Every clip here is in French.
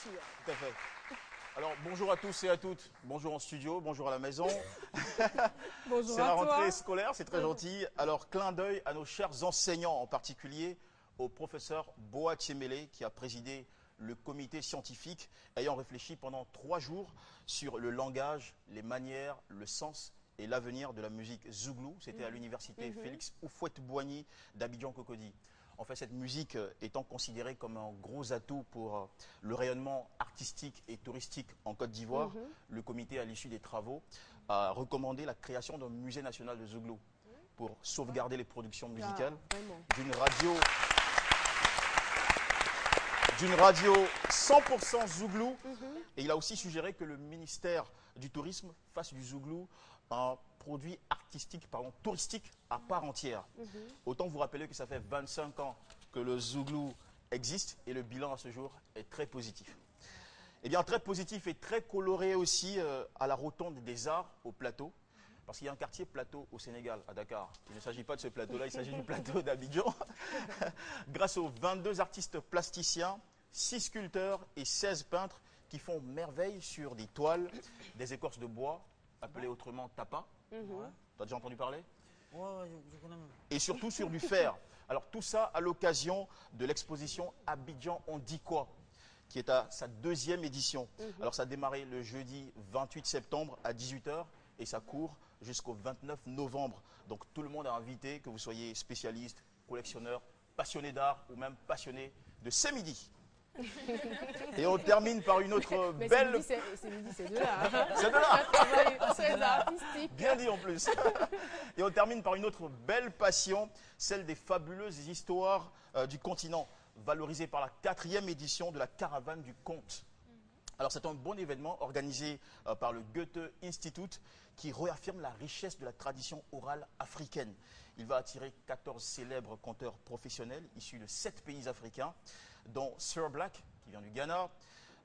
partir. Tout à fait. Alors, bonjour à tous et à toutes. Bonjour en studio, bonjour à la maison. Bonjour C'est à la toi. rentrée scolaire, c'est très gentil. Alors, clin d'œil à nos chers enseignants, en particulier au professeur Boa Tchemele, qui a présidé le comité scientifique ayant réfléchi pendant 3 jours sur le langage, les manières, le sens et l'avenir de la musique zouglou. C'était à l'université Félix Houphouët-Boigny d'Abidjan-Cocody. En fait, cette musique étant considérée comme un gros atout pour le rayonnement artistique et touristique en Côte d'Ivoire, le comité, à l'issue des travaux, a recommandé la création d'un musée national de zouglou pour sauvegarder les productions musicales d'une radio 100% zouglou. Et il a aussi suggéré que le ministère du Tourisme fasse du zouglou un produit artistique, pardon, touristique à part entière. Autant vous rappeler que ça fait 25 ans que le zouglou existe et le bilan à ce jour est très positif. Eh bien, très positif et très coloré aussi à la Rotonde des Arts au Plateau. Parce qu'il y a un quartier plateau au Sénégal, à Dakar. Il ne s'agit pas de ce plateau-là, il s'agit du plateau d'Abidjan. Grâce aux 22 artistes plasticiens, 6 sculpteurs et 16 peintres qui font merveille sur des toiles, des écorces de bois, appelées autrement tapa. Tu as déjà entendu parler? Ouais, je connais même. Et surtout sur du fer. Alors tout ça à l'occasion de l'exposition Abidjan On dit quoi, qui est à sa 2e édition. Alors ça a démarré le jeudi 28 septembre à 18 h et ça court jusqu'au 29 novembre. Donc tout le monde est invité, que vous soyez spécialiste, collectionneur, passionné d'art ou même passionné de c'est midi. Et on termine par une autre belle... C'est midi, c'est de là. Hein. C'est de là. Très artistique. Bien dit en plus. Et on termine par une autre belle passion, celle des fabuleuses histoires du continent, valorisée par la 4e édition de la Caravane du Conte. Alors c'est un bon événement organisé par le Goethe Institut qui réaffirme la richesse de la tradition orale africaine. Il va attirer 14 célèbres conteurs professionnels issus de 7 pays africains, dont Sir Black, qui vient du Ghana.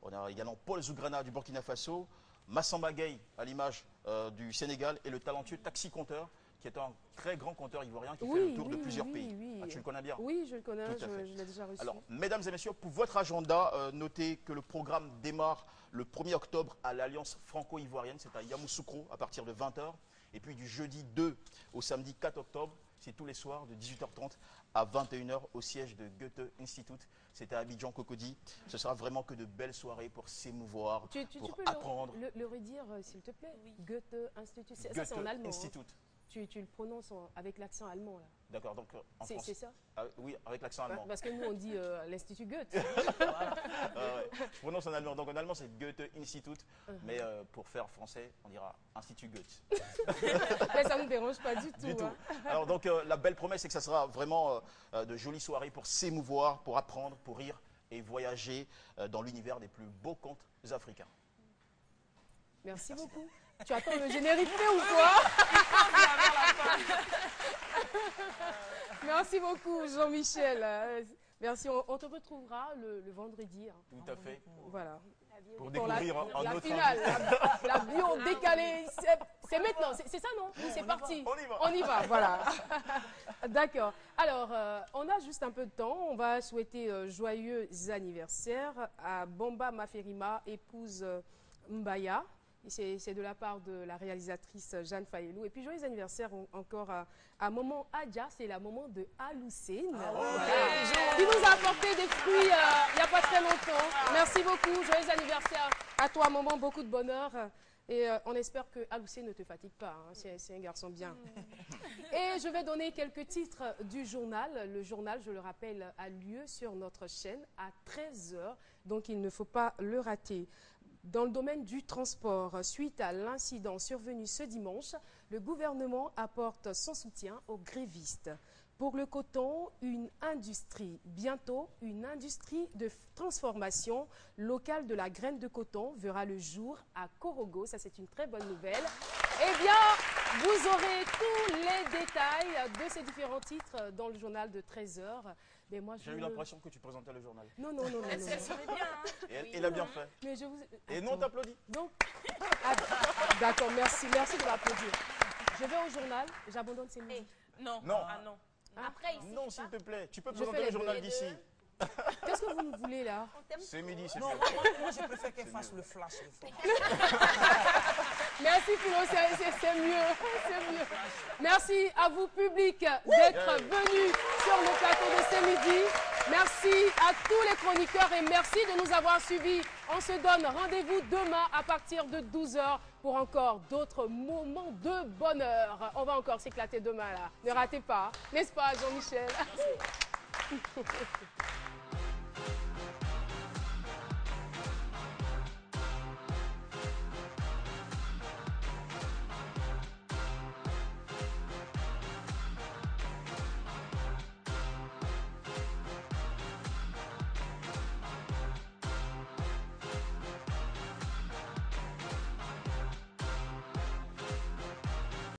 On a également Paul Zougrana du Burkina Faso, Massamba Gueye à l'image du Sénégal et le talentueux Taxi Conteur, qui est un très grand conteur ivoirien qui fait le tour de plusieurs pays. Ah, tu le connais bien? Oui, je le connais, Tout à fait. je l'ai déjà reçu. Alors, mesdames et messieurs, pour votre agenda, notez que le programme démarre le 1er octobre à l'Alliance franco-ivoirienne, c'est à Yamoussoukro à partir de 20 h. Et puis du jeudi 2 au samedi 4 octobre, c'est tous les soirs de 18 h 30 à 21 h au siège de Goethe Institut. C'est à Abidjan-Cocody. Ce sera vraiment que de belles soirées pour s'émouvoir, pour apprendre. Tu peux le redire, s'il te plaît? Oui. Goethe Institut, ça Goethe c'est en allemand. Institut. Hein. Tu le prononces avec l'accent allemand, là. D'accord, donc en France. C'est ça? Oui, avec l'accent allemand. Parce que nous, on dit l'Institut Goethe. Ouais. Je prononce en allemand. Donc en allemand, c'est Goethe Institut. Mais pour faire français, on dira Institut Goethe. Mais ça ne nous dérange pas du tout. Du tout. Hein. Alors donc, la belle promesse, c'est que ça sera vraiment de jolies soirées pour s'émouvoir, pour apprendre, pour rire et voyager dans l'univers des plus beaux contes africains. Merci beaucoup. Tu attends le générique ou quoi? Merci beaucoup, Jean-Michel. Merci. On te retrouvera le vendredi. Hein. Tout à fait. Voilà. Pour découvrir un la autre finale, la bio décalée. C'est maintenant. C'est ça, non? Oui, c'est parti. On y va. On y va, voilà. D'accord. Alors, on a juste un peu de temps. On va souhaiter joyeux anniversaire à Bomba Maferima, épouse Mbaya. C'est de la part de la réalisatrice Jeanne Fayelou. Et puis, joyeux anniversaire encore à Maman Adja, c'est la maman de Aloucène, qui nous a apporté des fruits il n'y a pas très longtemps. Merci beaucoup, joyeux anniversaire à toi, maman, beaucoup de bonheur. Et on espère que Aloucène ne te fatigue pas, hein. C'est un garçon bien. Et je vais donner quelques titres du journal. Le journal, je le rappelle, a lieu sur notre chaîne à 13 h, donc il ne faut pas le rater. Dans le domaine du transport, suite à l'incident survenu ce dimanche, le gouvernement apporte son soutien aux grévistes. Pour le coton, une industrie, bientôt une industrie de transformation locale de la graine de coton verra le jour à Korogo. Ça, c'est une très bonne nouvelle. Eh bien, vous aurez tous les détails de ces différents titres dans le journal de 13 h. J'ai eu l'impression que tu présentais le journal. Non. Ça serait bien. Hein. Et elle a bien fait. Mais je vous... Et non, t'applaudis. Donc, d'accord, merci de m'applaudir. Je vais au journal, j'abandonne ces musiques. Non. Non. Ah non. Après, ici, Non, s'il te plaît. Tu peux Je fais présenter le les journal deux. d'ici. Qu'est-ce que vous voulez là? C'est midi, c'est Non, mieux. moi, je préfère qu'elle fasse le flash. Merci Philo, c'est mieux, c'est mieux. Merci à vous public d'être venus sur le plateau de ce midi. Merci à tous les chroniqueurs et merci de nous avoir suivis. On se donne rendez-vous demain à partir de 12h pour encore d'autres moments de bonheur. On va encore s'éclater demain là. Ne ratez pas, n'est-ce pas Jean-Michel?